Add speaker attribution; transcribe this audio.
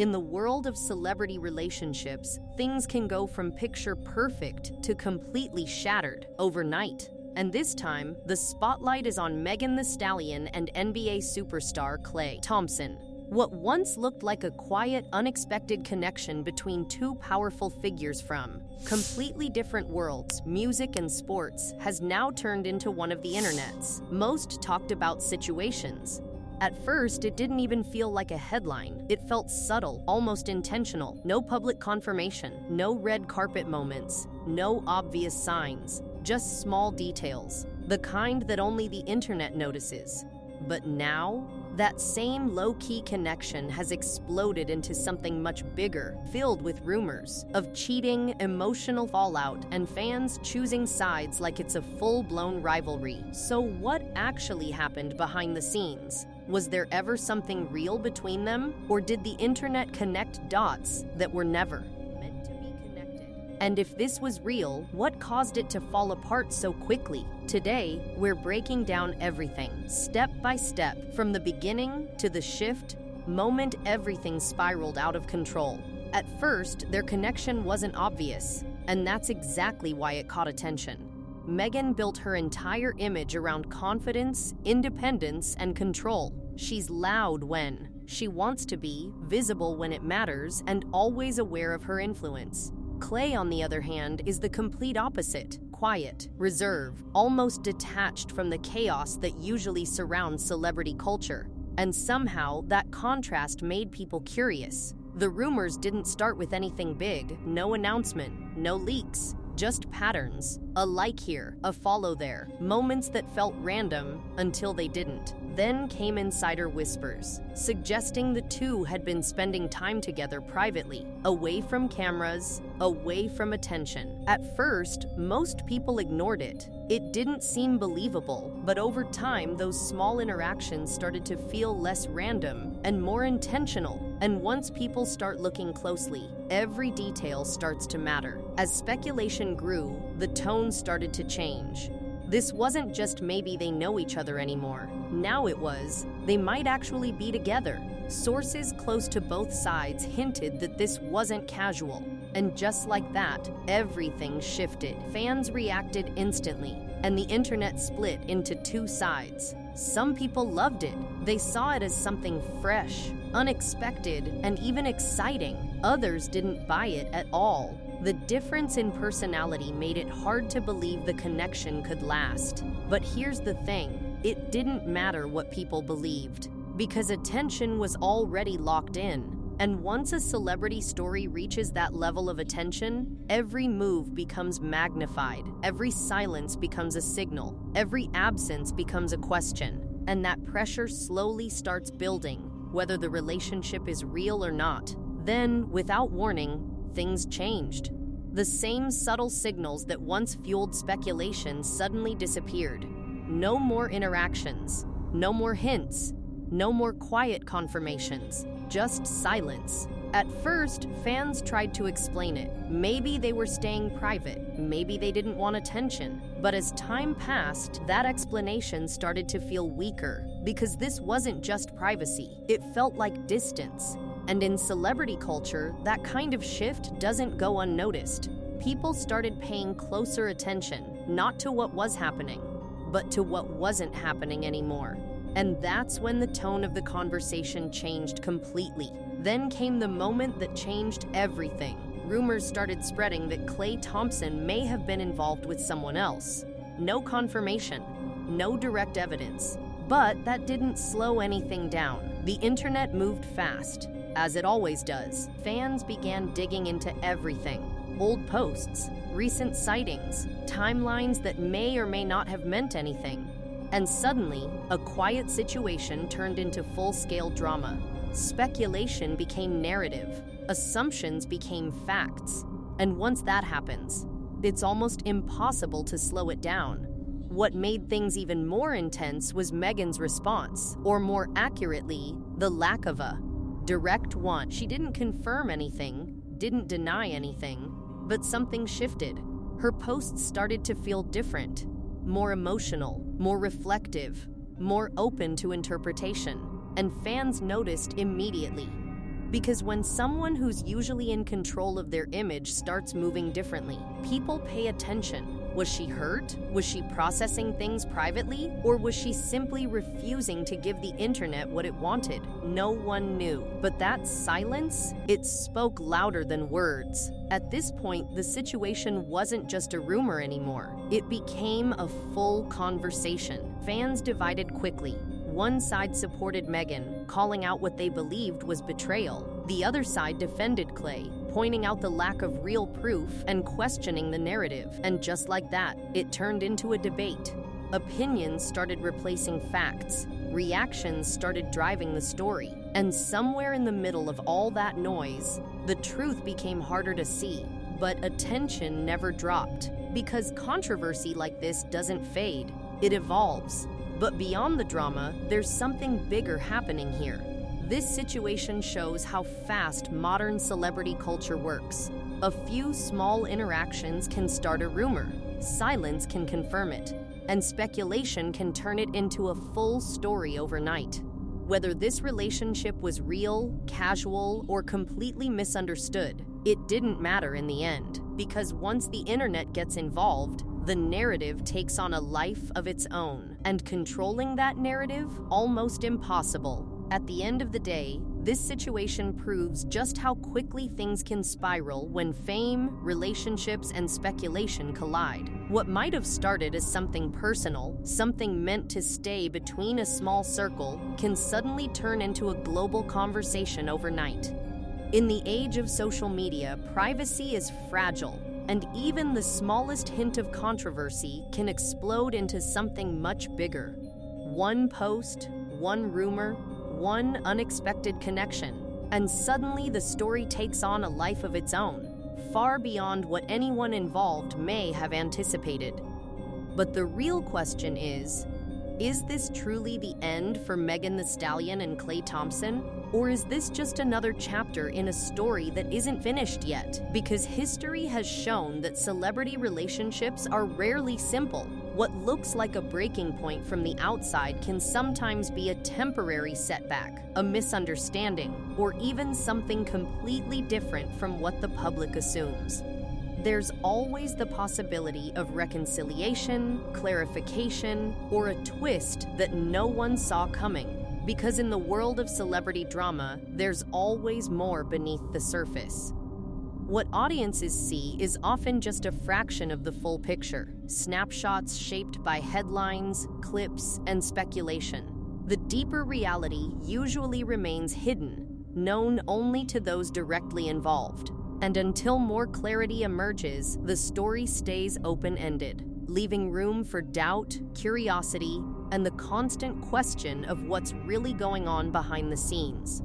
Speaker 1: In the world of celebrity relationships, things can go from picture perfect to completely shattered overnight. And this time, the spotlight is on Megan Thee Stallion and NBA superstar Klay Thompson. What once looked like a quiet, unexpected connection between two powerful figures from completely different worlds, music and sports, has now turned into one of the internet's most talked about situations. At first, it didn't even feel like a headline. It felt subtle, almost intentional. No public confirmation, no red carpet moments, no obvious signs, just small details, the kind that only the internet notices. But now, that same low-key connection has exploded into something much bigger, filled with rumors of cheating, emotional fallout, and fans choosing sides like it's a full-blown rivalry. So what actually happened behind the scenes? Was there ever something real between them? Or did the internet connect dots that were never meant to be connected? And if this was real, what caused it to fall apart so quickly? Today, we're breaking down everything, step by step, from the beginning to the shift, moment everything spiraled out of control. At first, their connection wasn't obvious, and that's exactly why it caught attention. Megan built her entire image around confidence, independence, and control. She's loud when she wants to be, visible when it matters, and always aware of her influence. Klay, on the other hand, is the complete opposite. Quiet, reserved, almost detached from the chaos that usually surrounds celebrity culture. And somehow, that contrast made people curious. The rumors didn't start with anything big, no announcement, no leaks. Just patterns, a like here, a follow there, moments that felt random until they didn't. Then came insider whispers, suggesting the two had been spending time together privately, away from cameras, away from attention. At first, most people ignored it. It didn't seem believable, but over time, those small interactions started to feel less random and more intentional. And once people start looking closely, every detail starts to matter. As speculation grew, the tone started to change. This wasn't just maybe they know each other anymore. Now it was, they might actually be together. Sources close to both sides hinted that this wasn't casual. And just like that, everything shifted. Fans reacted instantly, and the internet split into two sides. Some people loved it. They saw it as something fresh, unexpected, and even exciting. Others didn't buy it at all. The difference in personality made it hard to believe the connection could last. But here's the thing, it didn't matter what people believed, because attention was already locked in. And once a celebrity story reaches that level of attention, every move becomes magnified, every silence becomes a signal, every absence becomes a question, and that pressure slowly starts building, whether the relationship is real or not. Then, without warning, things changed. The same subtle signals that once fueled speculation suddenly disappeared. No more interactions, no more hints, no more quiet confirmations, just silence. At first, fans tried to explain it. Maybe they were staying private, maybe they didn't want attention. But as time passed, that explanation started to feel weaker, because this wasn't just privacy, it felt like distance. And in celebrity culture, that kind of shift doesn't go unnoticed. People started paying closer attention, not to what was happening, but to what wasn't happening anymore. And that's when the tone of the conversation changed completely. Then came the moment that changed everything. Rumors started spreading that Klay Thompson may have been involved with someone else. No confirmation, no direct evidence. But that didn't slow anything down. The internet moved fast, as it always does. Fans began digging into everything. Old posts, recent sightings, timelines that may or may not have meant anything. And suddenly, a quiet situation turned into full-scale drama. Speculation became narrative. Assumptions became facts. And once that happens, it's almost impossible to slow it down. What made things even more intense was Megan's response, or more accurately, the lack of a direct one. She didn't confirm anything, didn't deny anything, but something shifted. Her posts started to feel different, more emotional, more reflective, more open to interpretation, and fans noticed immediately. Because when someone who's usually in control of their image starts moving differently, people pay attention. Was she hurt? Was she processing things privately? Or was she simply refusing to give the internet what it wanted? No one knew. But that silence, it spoke louder than words. At this point, the situation wasn't just a rumor anymore. It became a full conversation. Fans divided quickly. One side supported Megan, calling out what they believed was betrayal. The other side defended Klay, pointing out the lack of real proof and questioning the narrative. And just like that, it turned into a debate. Opinions started replacing facts. Reactions started driving the story. And somewhere in the middle of all that noise, the truth became harder to see. But attention never dropped. Because controversy like this doesn't fade, it evolves. But beyond the drama, there's something bigger happening here. This situation shows how fast modern celebrity culture works. A few small interactions can start a rumor, silence can confirm it, and speculation can turn it into a full story overnight. Whether this relationship was real, casual, or completely misunderstood, it didn't matter in the end, because once the internet gets involved, the narrative takes on a life of its own, and controlling that narrative, almost impossible. At the end of the day, this situation proves just how quickly things can spiral when fame, relationships, and speculation collide. What might have started as something personal, something meant to stay between a small circle, can suddenly turn into a global conversation overnight. In the age of social media, privacy is fragile, and even the smallest hint of controversy can explode into something much bigger. One post, one rumor, one unexpected connection, and suddenly the story takes on a life of its own, far beyond what anyone involved may have anticipated. But the real question is this truly the end for Megan Thee Stallion and Klay Thompson? Or is this just another chapter in a story that isn't finished yet? Because history has shown that celebrity relationships are rarely simple. What looks like a breaking point from the outside can sometimes be a temporary setback, a misunderstanding, or even something completely different from what the public assumes. There's always the possibility of reconciliation, clarification, or a twist that no one saw coming. Because in the world of celebrity drama, there's always more beneath the surface. What audiences see is often just a fraction of the full picture, snapshots shaped by headlines, clips, and speculation. The deeper reality usually remains hidden, known only to those directly involved. And until more clarity emerges, the story stays open-ended, leaving room for doubt, curiosity, and the constant question of what's really going on behind the scenes.